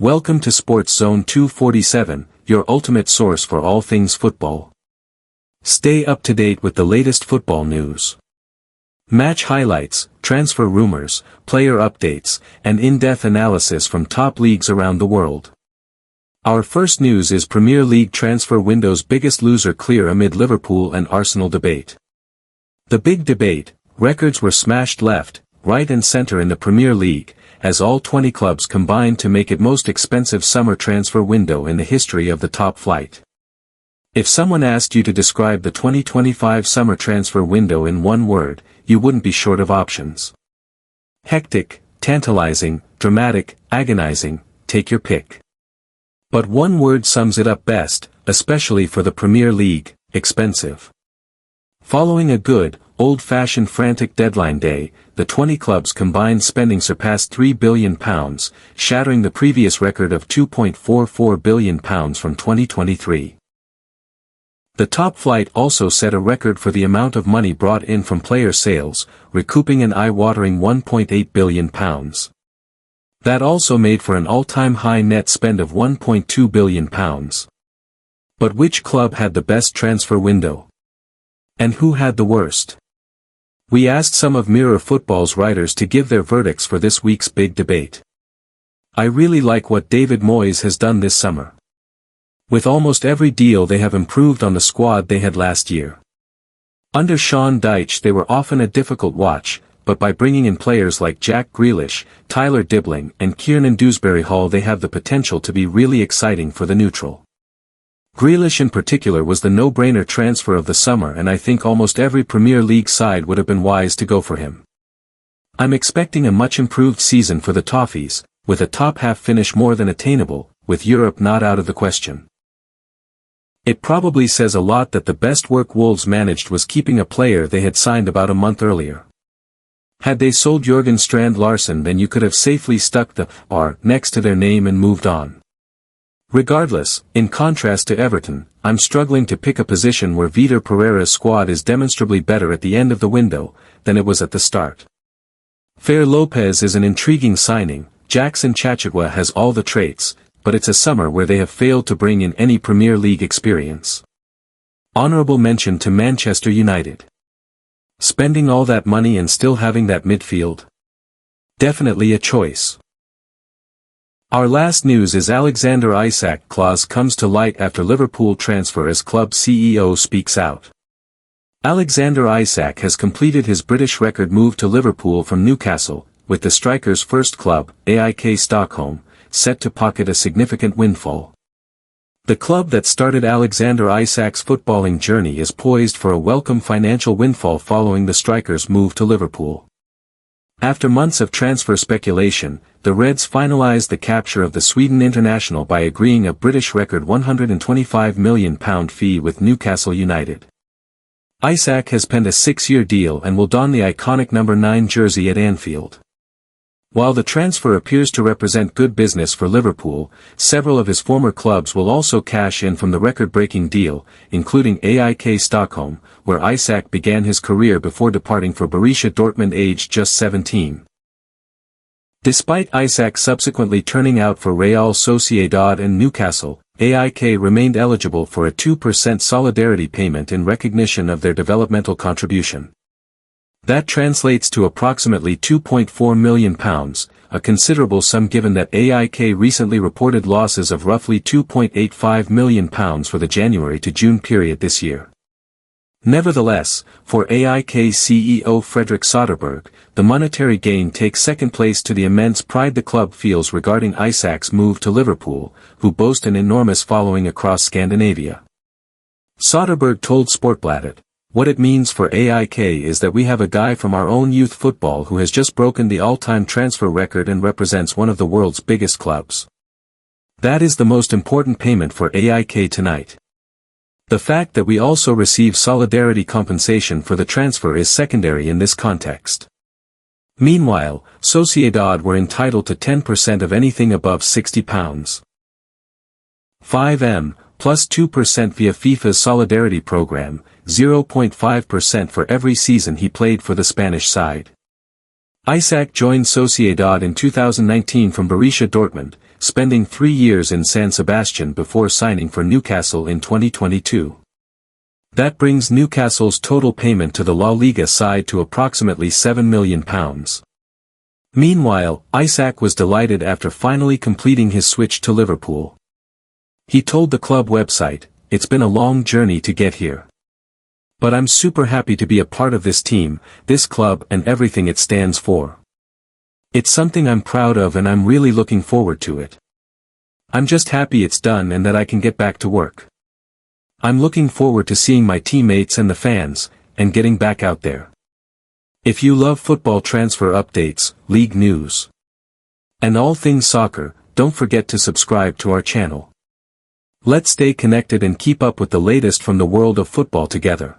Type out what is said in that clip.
Welcome to Sports Zone 247, your ultimate source for all things football. Stay up to date with the latest football news. Match highlights, transfer rumors, player updates, and in-depth analysis from top leagues around the world. Our first news is Premier League transfer window's biggest loser clear amid Liverpool and Arsenal debate. The big debate: records were smashed left, right and center in the Premier League, as all 20 clubs combined to make it most expensive summer transfer window in the history of the top flight. If someone asked you to describe the 2025 summer transfer window in one word, you wouldn't be short of options. Hectic, tantalizing, dramatic, agonizing, take your pick. But one word sums it up best, especially for the Premier League: expensive. Following a good, old-fashioned frantic deadline day, the 20 clubs' combined spending surpassed £3 billion, shattering the previous record of £2.44 billion from 2023. The top flight also set a record for the amount of money brought in from player sales, recouping an eye-watering £1.8 billion. That also made for an all-time high net spend of £1.2 billion. But which club had the best transfer window? And who had the worst? We asked some of Mirror Football's writers to give their verdicts for this week's big debate. I really like what David Moyes has done this summer. With almost every deal they have improved on the squad they had last year. Under Sean Dyche they were often a difficult watch, but by bringing in players like Jack Grealish, Tyler Dibling and Kiernan Dewsbury-Hall they have the potential to be really exciting for the neutral. Grealish in particular was the no-brainer transfer of the summer, and I think almost every Premier League side would have been wise to go for him. I'm expecting a much improved season for the Toffees, with a top-half finish more than attainable, with Europe not out of the question. It probably says a lot that the best work Wolves managed was keeping a player they had signed about a month earlier. Had they sold Jørgen Strand Larsen, then you could have safely stuck the R next to their name and moved on. Regardless, in contrast to Everton, I'm struggling to pick a position where Vitor Pereira's squad is demonstrably better at the end of the window than it was at the start. Fer Lopez is an intriguing signing, Jackson Chachagua has all the traits, but it's a summer where they have failed to bring in any Premier League experience. Honourable mention to Manchester United. Spending all that money and still having that midfield? Definitely a choice. Our last news is Alexander Isak clause comes to light after Liverpool transfer as club CEO speaks out. Alexander Isak has completed his British record move to Liverpool from Newcastle, with the striker's first club, AIK Stockholm, set to pocket a significant windfall. The club that started Alexander Isak's footballing journey is poised for a welcome financial windfall following the striker's move to Liverpool. After months of transfer speculation, the Reds finalised the capture of the Sweden international by agreeing a British record £125 million fee with Newcastle United. Isak has penned a 6-year deal and will don the iconic number 9 jersey at Anfield. While the transfer appears to represent good business for Liverpool, several of his former clubs will also cash in from the record-breaking deal, including AIK Stockholm, where Isak began his career before departing for Borussia Dortmund aged just 17. Despite Isak subsequently turning out for Real Sociedad and Newcastle, AIK remained eligible for a 2% solidarity payment in recognition of their developmental contribution. That translates to approximately £2.4 million, a considerable sum given that AIK recently reported losses of roughly £2.85 million for the January to June period this year. Nevertheless, for AIK CEO Fredrik Soderberg, the monetary gain takes second place to the immense pride the club feels regarding Isak's move to Liverpool, who boast an enormous following across Scandinavia. Soderberg told Sportbladet, "What it means for AIK is that we have a guy from our own youth football who has just broken the all-time transfer record and represents one of the world's biggest clubs. That is the most important payment for AIK tonight. The fact that we also receive solidarity compensation for the transfer is secondary in this context." Meanwhile, Sociedad were entitled to 10% of anything above £60. 5M, plus 2% via FIFA's Solidarity program, 0.5% for every season he played for the Spanish side. Isak joined Sociedad in 2019 from Borussia Dortmund, spending 3 years in San Sebastian before signing for Newcastle in 2022. That brings Newcastle's total payment to the La Liga side to approximately £7 million. Meanwhile, Isak was delighted after finally completing his switch to Liverpool. He told the club website, "It's been a long journey to get here. But I'm super happy to be a part of this team, this club and everything it stands for. It's something I'm proud of and I'm really looking forward to it. I'm just happy it's done and that I can get back to work. I'm looking forward to seeing my teammates and the fans, and getting back out there." If you love football transfer updates, league news, and all things soccer, don't forget to subscribe to our channel. Let's stay connected and keep up with the latest from the world of football together.